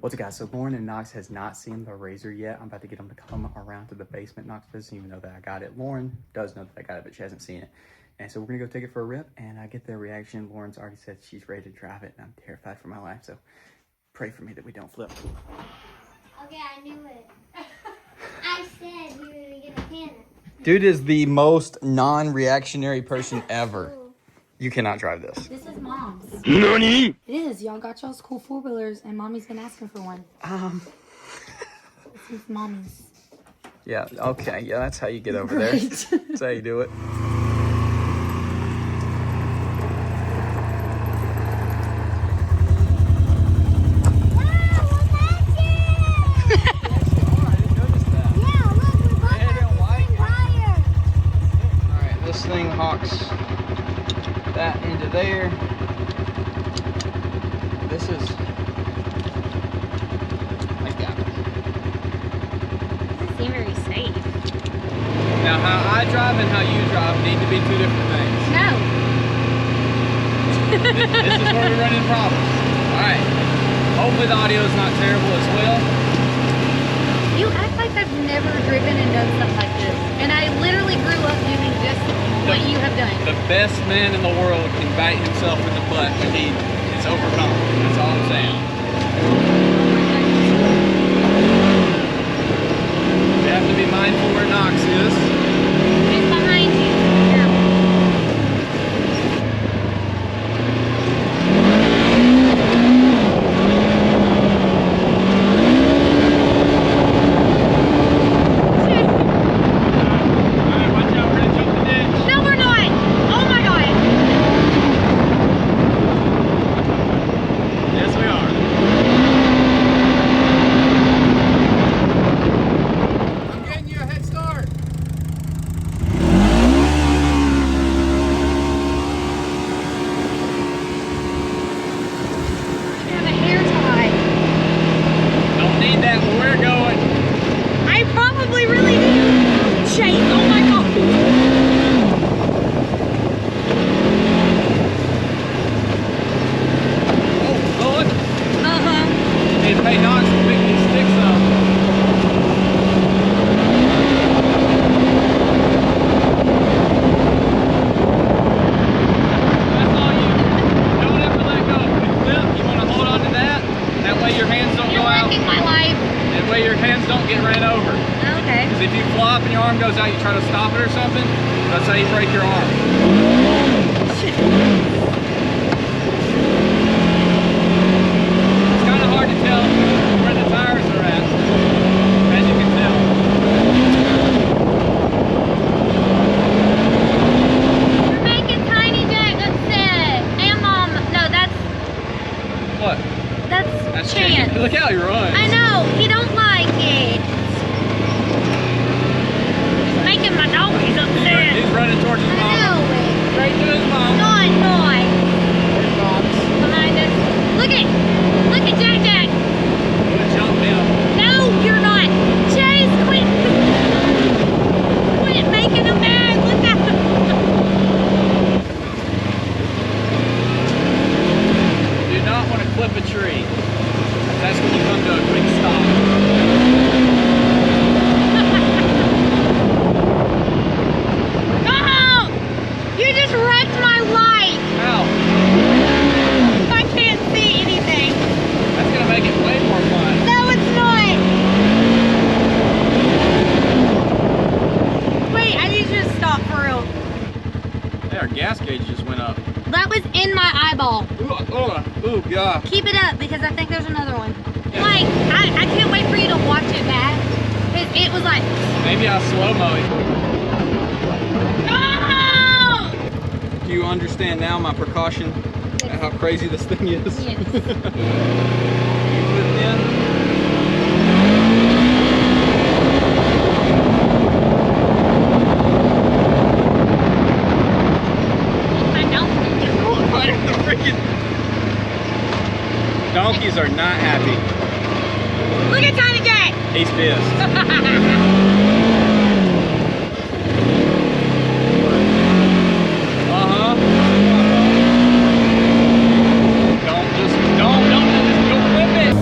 What's up, guys? So Lauren and Knox has not seen the razor yet. I'm about to get them to come around to the basement. Knox doesn't even know that I got it. Lauren does know that I got it, but she hasn't seen it. And so we're gonna go take it for a rip and get their reaction. Lauren's already said she's ready to drive it, and I'm terrified for my life. So pray for me that we don't flip. Okay, I knew it. I said we were gonna get a panic. Dude is the most non-reactionary person ever. You cannot drive this. This is Mom's. NANI? It is. Y'all got y'all's cool four-wheelers, and Mommy's been asking for one. This is Mommy's. Yeah, okay. Yeah, that's how you get over there. Right. That's how you do it. This thing hawks that into there. This is like that. Doesn't seem very safe. Now, how I drive and how you drive need to be two different things. No. This is where we run into problems. All right. Hopefully the audio is not terrible as well. You act like I've never driven and done something like this. And I literally grew up doing just what you have done. The best man in the world can bite himself in the butt when he is overcome. That's all I'm saying. You have to be mindful where Knox is. It's behind you. If you flop and your arm goes out, you try to stop it or something, that's how you break your arm. It's kind of hard to tell where the tires are at, as you can tell. We're making Tiny Jack upset. And Mom, no, that's... What? That's Chance. Chance. Look how he runs. I know, he don't like it. Making my donkeys upset. He's running towards his mom. I know it. Straight to his mom. No. Behind us. Look at Jack Jack. I'm gonna jump him. No, you're not. Chase, quit making him mad. Look at him. Do not want to clip a tree. That's when you come to a quick stop. You just wrecked my life! How? I can't see anything. That's gonna make it way more fun. No, it's not. Wait, I need you to stop for real. Hey, our gas gauge just went up. That was in my eyeball. Ooh, God. Keep it up because I think there's another one. Yeah. Like, I can't wait for you to watch it back. It was like... Maybe I'll slow-mo it. Do you understand now my precaution? Yes. How crazy this thing is? Yes. You put it in. I don't. Right in the freaking... Donkeys are not happy. Look at Tiny Jack! He's pissed. Don't just flip it.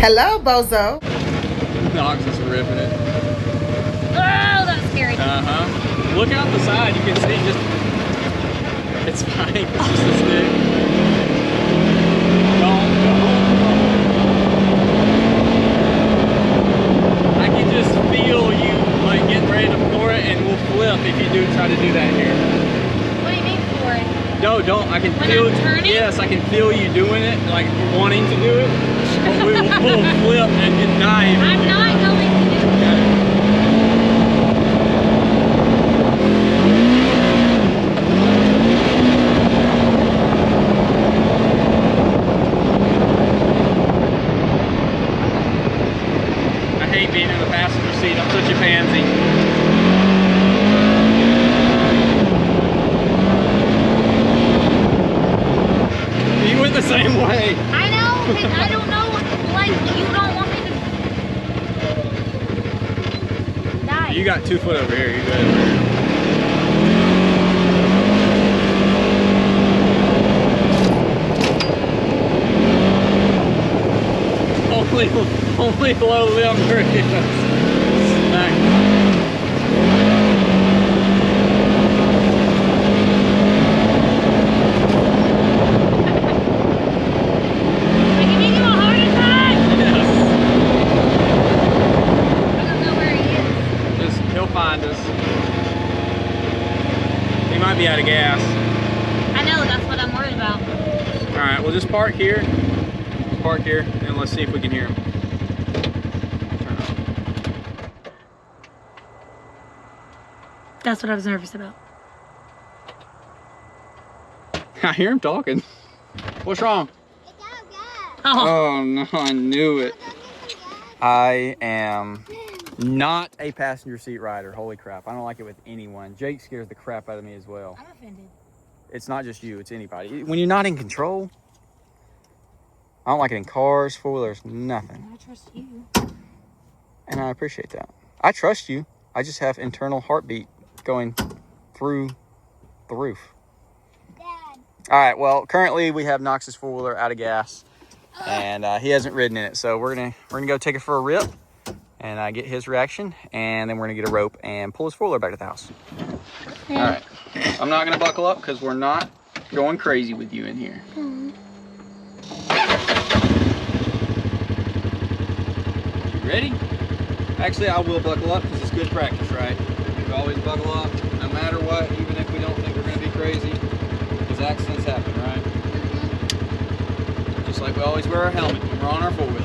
Hello, Bozo. Knox is ripping it. Oh, that's scary. Uh-huh. Look out the side, you can see just... It's fine, it's just a stick. Don't. I can just feel you, like, getting ready to floor it, and we'll flip if you do try to do that here. What do you mean for it? No, don't. I can When feel... I'm turning? Yes, I can feel you doing it, like, wanting to do it. But we'll flip and get dive. I'm not going to do that. I hate being in the passenger seat. I'm such a pansy. You went the same way. I know, because I don't know, like, you don't want me to die. You got 2 foot over here. You're good. Only low limber is smack. I can give you a heart attack. Yes. I don't know where he is. He'll find us. He might be out of gas. I know, that's what I'm worried about. All right, we'll just park here. Park here, and let's see if we can hear him. Turn on. That's what I was nervous about. I hear him talking. What's wrong? It's out of gas. Oh, Oh no, I knew it. Go get some gas. I am not a passenger seat rider. Holy crap. I don't like it with anyone. Jake scares the crap out of me as well. I'm offended. It's not just you, it's anybody. When you're not in control, I don't like it in cars, four-wheelers, nothing. I trust you. And I appreciate that. I trust you. I just have internal heartbeat going through the roof. Dad. All right, well, currently we have Knox's four-wheeler out of gas, and he hasn't ridden in it. So we're gonna go take it for a rip and get his reaction, and then we're gonna get a rope and pull his four-wheeler back to the house. All right, I'm not gonna buckle up because we're not going crazy with you in here. Ready? Actually, I will buckle up because it's good practice, right? We always buckle up, no matter what, even if we don't think we're going to be crazy, because accidents happen, right? Just like we always wear our helmet when we're on our four-wheeler.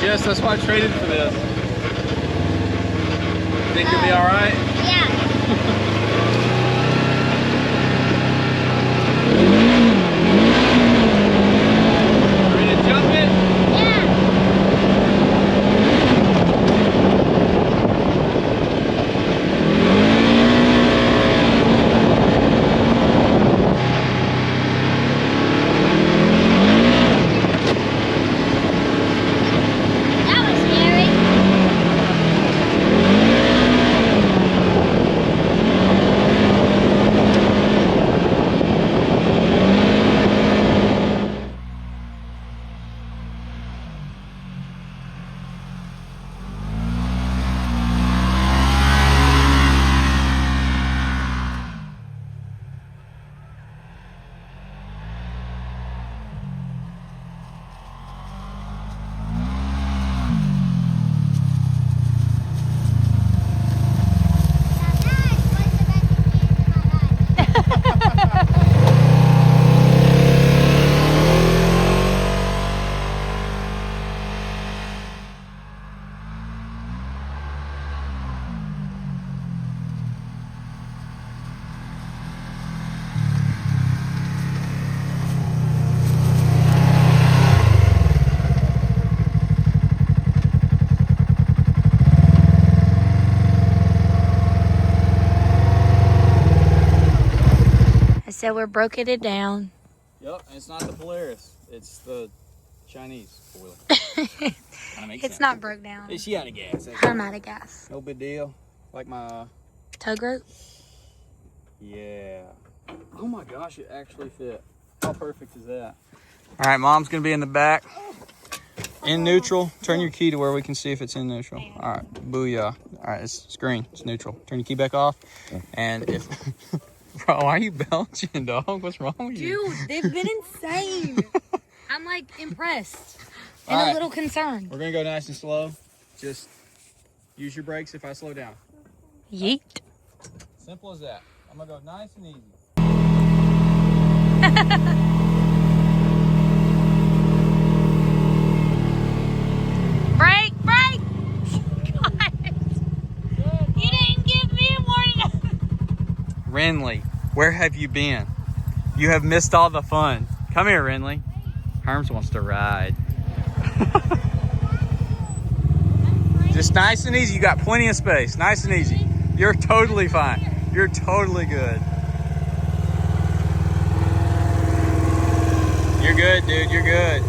Yes, that's why I traded for this. Think you'll be all right? Yeah. Ready to jump it? Yeah. That was scary. So we're broken it down. Yep, and it's not the Polaris. It's the Chinese boiler. It's not broke down. She out of gas. I'm out of gas. No big deal. Like my... Tug rope? Yeah. Oh my gosh, it actually fit. How perfect is that? All right, Mom's gonna be in the back. In neutral. Turn your key to where we can see if it's in neutral. All right, booyah. All right, it's green. It's neutral. Turn your key back off. And if... Bro, why are you belching, dog? What's wrong with you? Dude, they've been insane. I'm like impressed and All right. a little concerned. We're gonna go nice and slow. Just use your brakes if I slow down. Yeet. Simple as that. I'm gonna go nice and easy. Brake, brake! God. You didn't give me a warning. Renly, where have you been? You have missed all the fun. Come here, Renly. Herms wants to ride. Just nice and easy. You got plenty of space. Nice and easy. You're totally fine. You're totally good. You're good, dude. You're good.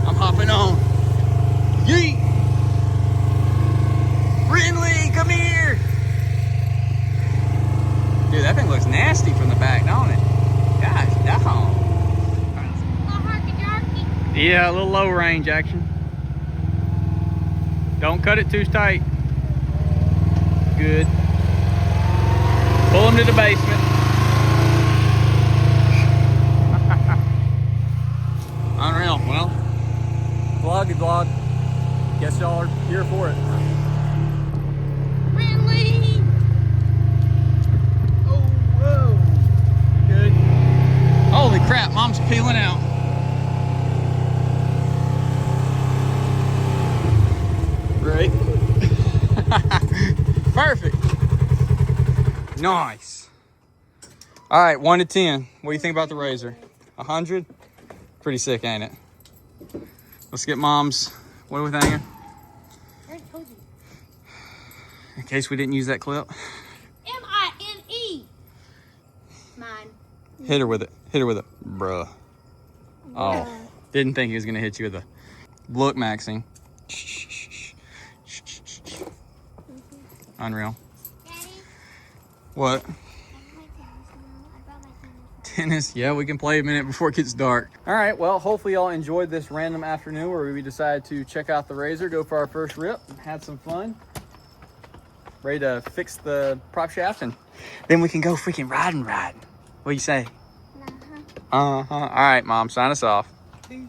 I'm hopping on. Yeet! Renly, come here! Dude, that thing looks nasty from the back, don't it? Gosh, dog. Yeah, a little low range action. Don't cut it too tight. Good. Pull him to the basement. Unreal. Well, vloggy vlog. Guess y'all are here for it. Really? Oh, whoa. Good. Holy crap, Mom's peeling out. Right. Perfect. Nice. All right, 1 to 10. What do you think about the Razor? 100? Pretty sick, ain't it? Let's get Mom's. What are we thinking? In case we didn't use that clip. M-I-N-E. Mine. Hit her with it. Hit her with it. Bruh. Oh. Didn't think he was going to hit you with a... Look, Maxine. Unreal. Daddy, What? I brought my tennis. Tennis? Yeah, we can play a minute before it gets dark. All right, well, hopefully y'all enjoyed this random afternoon where we decided to check out the Razor, go for our first rip, had some fun. Ready to fix the prop shaft, and then we can go freaking riding. What do you say? Uh-huh. All right, Mom, sign us off. Peace.